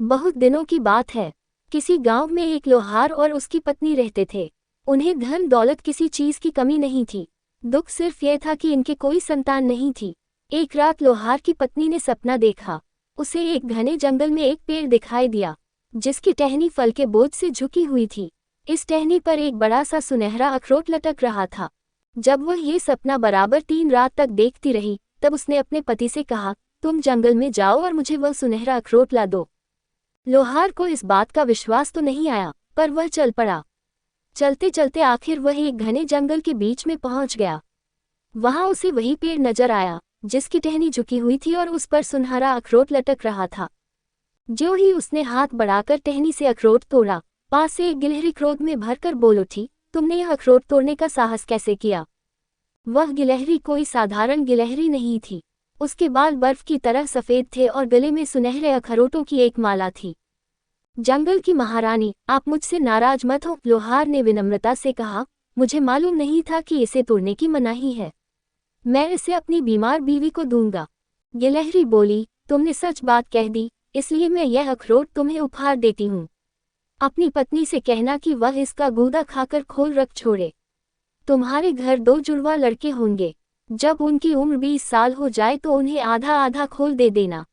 बहुत दिनों की बात है। किसी गांव में एक लोहार और उसकी पत्नी रहते थे। उन्हें धन दौलत किसी चीज की कमी नहीं थी। दुख सिर्फ यह था कि इनके कोई संतान नहीं थी। एक रात लोहार की पत्नी ने सपना देखा। उसे एक घने जंगल में एक पेड़ दिखाई दिया, जिसकी टहनी फल के बोझ से झुकी हुई थी। इस टहनी पर एक बड़ा सा सुनहरा अखरोट लटक रहा था। जब वह ये सपना बराबर 3 रात तक देखती रही, तब उसने अपने पति से कहा, तुम जंगल में जाओ और मुझे वह सुनहरा अखरोट ला दो। लोहार को इस बात का विश्वास तो नहीं आया, पर वह चल पड़ा। चलते चलते आखिर वह एक घने जंगल के बीच में पहुंच गया। वहां उसे वही पेड़ नजर आया, जिसकी टहनी झुकी हुई थी और उस पर सुनहरा अखरोट लटक रहा था। जो ही उसने हाथ बढ़ाकर टहनी से अखरोट तोड़ा, पास से एक गिलहरी क्रोध में भरकर बोल उठी, तुमने यह अखरोट तोड़ने का साहस कैसे किया? वह गिलहरी कोई साधारण गिलहरी नहीं थी। उसके बाल बर्फ की तरह सफेद थे और गले में सुनहरे अखरोटों की एक माला थी। जंगल की महारानी, आप मुझसे नाराज मत हो, लोहार ने विनम्रता से कहा। मुझे मालूम नहीं था कि इसे तोड़ने की मनाही है। मैं इसे अपनी बीमार बीवी को दूंगा। गिलहरी बोली, तुमने सच बात कह दी, इसलिए मैं यह अखरोट तुम्हें उपहार देती हूँ। अपनी पत्नी से कहना कि वह इसका गूदा खाकर खोल रख छोड़े। तुम्हारे घर 2 जुड़वा लड़के होंगे। जब उनकी उम्र 20 साल हो जाए तो उन्हें आधा आधा खोल दे देना।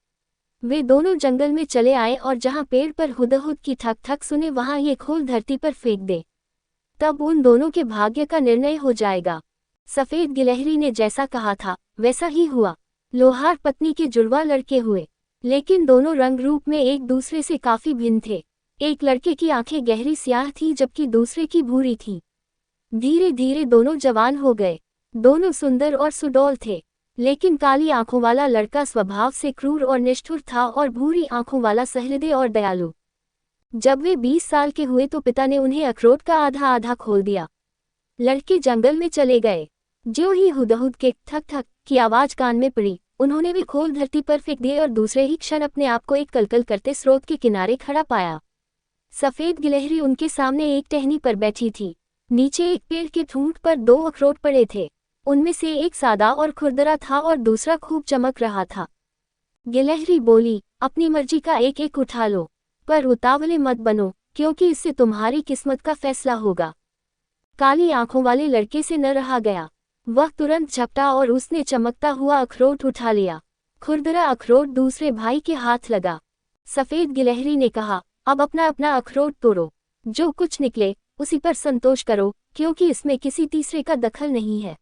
वे दोनों जंगल में चले आए और जहां पेड़ पर हुदहुद की ठक ठक सुने वहां ये खोल धरती पर फेंक दे। तब उन दोनों के भाग्य का निर्णय हो जाएगा। सफेद गिलहरी ने जैसा कहा था वैसा ही हुआ। लोहार पत्नी के जुड़वा लड़के हुए, लेकिन दोनों रंग रूप में एक दूसरे से काफी भिन्न थे। एक लड़के की आंखें गहरी स्याह थी जबकि दूसरे की भूरी थी। धीरे धीरे दोनों जवान हो गए। दोनों सुंदर और सुडौल थे, लेकिन काली आंखों वाला लड़का स्वभाव से क्रूर और निष्ठुर था और भूरी आंखों वाला सहृदय और दयालु। जब वे 20 साल के हुए तो पिता ने उन्हें अखरोट का आधा आधा खोल दिया। लड़के जंगल में चले गए। जो ही हुदहुद के ठक ठक की आवाज कान में पड़ी, उन्होंने वे खोल धरती पर फेंक दिए और दूसरे ही क्षण अपने आप को एक कलकल करते स्रोत के किनारे खड़ा पाया। सफेद गिलहरी उनके सामने एक टहनी पर बैठी थी। नीचे एक पेड़ के ठूंठ पर 2 अखरोट पड़े थे। उनमें से एक सादा और खुरदरा था और दूसरा खूब चमक रहा था। गिलहरी बोली, अपनी मर्जी का एक एक उठा लो, पर उतावले मत बनो, क्योंकि इससे तुम्हारी किस्मत का फैसला होगा। काली आंखों वाले लड़के से न रहा गया। वह तुरंत झपटा और उसने चमकता हुआ अखरोट उठा लिया। खुरदरा अखरोट दूसरे भाई के हाथ लगा। सफेद गिलहरी ने कहा, अब अपना अपना अखरोट तोड़ो। जो कुछ निकले उसी पर संतोष करो, क्योंकि इसमें किसी तीसरे का दखल नहीं है।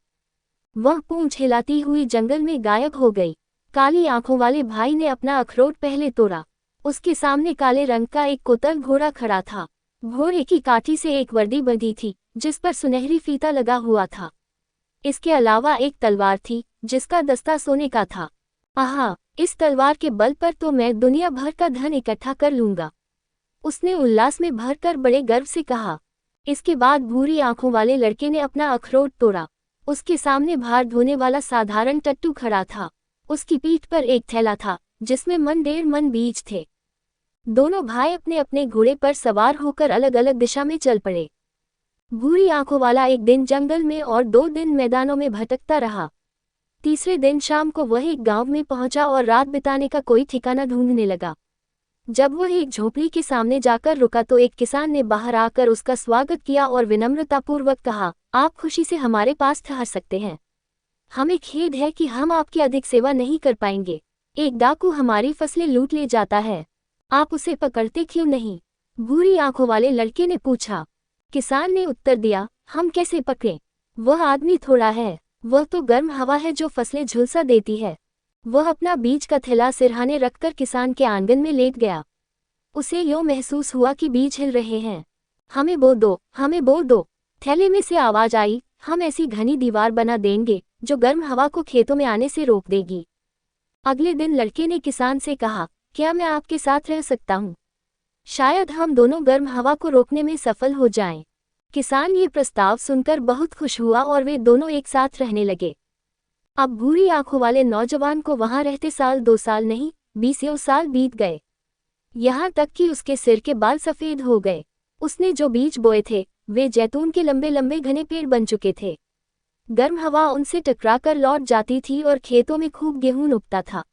वह पूंछ हिलाती हुई जंगल में गायब हो गई। काली आंखों वाले भाई ने अपना अखरोट पहले तोड़ा। उसके सामने काले रंग का एक कोतल घोड़ा खड़ा था। घोड़े की काठी से एक वर्दी बंधी थी, जिस पर सुनहरी फीता लगा हुआ था। इसके अलावा एक तलवार थी, जिसका दस्ता सोने का था। आहा, इस तलवार के बल पर तो मैं दुनिया भर का धन इकट्ठा कर लूंगा, उसने उल्लास में भरकर बड़े गर्व से कहा। इसके बाद भूरी आंखों वाले लड़के ने अपना अखरोट तोड़ा। उसके सामने भार ढोने वाला साधारण टट्टू खड़ा था। उसकी पीठ पर एक थैला था, जिसमें 1.5 मन बीज थे। दोनों भाई अपने अपने घोड़े पर सवार होकर अलग अलग दिशा में चल पड़े। भूरी आंखों वाला एक दिन जंगल में और 2 दिन मैदानों में भटकता रहा। तीसरे दिन शाम को वह एक गांव में पहुंचा और रात बिताने का कोई ठिकाना ढूंढने लगा। जब वह एक झोपड़ी के सामने जाकर रुका तो एक किसान ने बाहर आकर उसका स्वागत किया और विनम्रतापूर्वक कहा, आप खुशी से हमारे पास ठहर सकते हैं। हमें खेद है कि हम आपकी अधिक सेवा नहीं कर पाएंगे। एक डाकू हमारी फसलें लूट ले जाता है, आप उसे पकड़ते क्यों नहीं? भूरी आंखों वाले लड़के ने पूछा। किसान ने उत्तर दिया, हम कैसे पकड़ें? वह आदमी थोड़ा है, वह तो गर्म हवा है जो फसलें झुलसा देती है। वह अपना बीज का थैला सिरहाने रखकर किसान के आंगन में लेट गया। उसे यूं महसूस हुआ कि बीज हिल रहे हैं। हमें बो दो, हमें बो दो। थैले में से आवाज आई, हम ऐसी घनी दीवार बना देंगे जो गर्म हवा को खेतों में आने से रोक देगी। अगले दिन लड़के ने किसान से कहा, क्या मैं आपके साथ रह सकता हूँ? शायद हम दोनों गर्म हवा को रोकने में सफल हो जाएं। किसान ये प्रस्ताव सुनकर बहुत खुश हुआ और वे दोनों एक साथ रहने लगे। अब भूरी आंखों वाले नौजवान को वहां रहते साल 2 साल नहीं 20 साल बीत गए। यहाँ तक कि उसके सिर के बाल सफेद हो गए। उसने जो बीज बोए थे वे जैतून के लंबे लंबे घने पेड़ बन चुके थे। गर्म हवा उनसे टकराकर लौट जाती थी और खेतों में खूब गेहूं उगता था।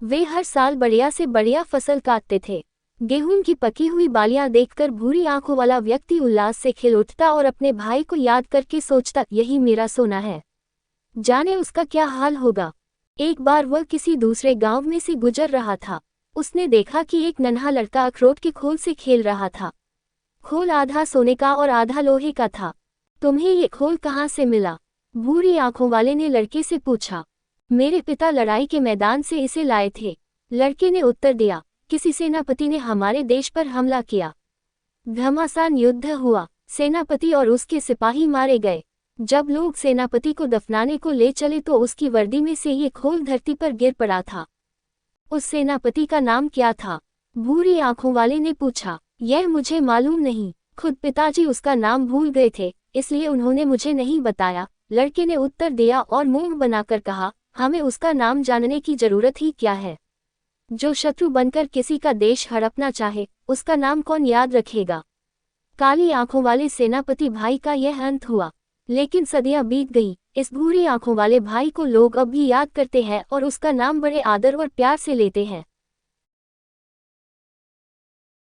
वे हर साल बढ़िया से बढ़िया फसल काटते थे। गेहूं की पकी हुई बालियां देखकर भूरी आंखों वाला व्यक्ति उल्लास से खिल उठता और अपने भाई को याद करके सोचता, यही मेरा सोना है। जाने उसका क्या हाल होगा। एक बार वह किसी दूसरे गांव में से गुजर रहा था। उसने देखा कि एक नन्हा लड़का अखरोट के खोल से खेल रहा था। खोल आधा सोने का और आधा लोहे का था। तुम्हें ये खोल कहाँ से मिला? भूरी आंखों वाले ने लड़के से पूछा। मेरे पिता लड़ाई के मैदान से इसे लाए थे, लड़के ने उत्तर दिया। किसी सेनापति ने हमारे देश पर हमला किया। घमासान युद्ध हुआ, सेनापति और उसके सिपाही मारे गए। जब लोग सेनापति को दफनाने को ले चले तो उसकी वर्दी में से ये खोल धरती पर गिर पड़ा था। उस सेनापति का नाम क्या था? भूरी आंखों वाले ने पूछा। यह मुझे मालूम नहीं, खुद पिताजी उसका नाम भूल गए थे, इसलिए उन्होंने मुझे नहीं बताया, लड़के ने उत्तर दिया और मुंह बनाकर कहा, हमें उसका नाम जानने की जरूरत ही क्या है। जो शत्रु बनकर किसी का देश हड़पना चाहे, उसका नाम कौन याद रखेगा। काली आंखों वाले सेनापति भाई का यह अंत हुआ। लेकिन सदियां बीत गई, इस भूरी आंखों वाले भाई को लोग अब भी याद करते हैं और उसका नाम बड़े आदर और प्यार से लेते हैं।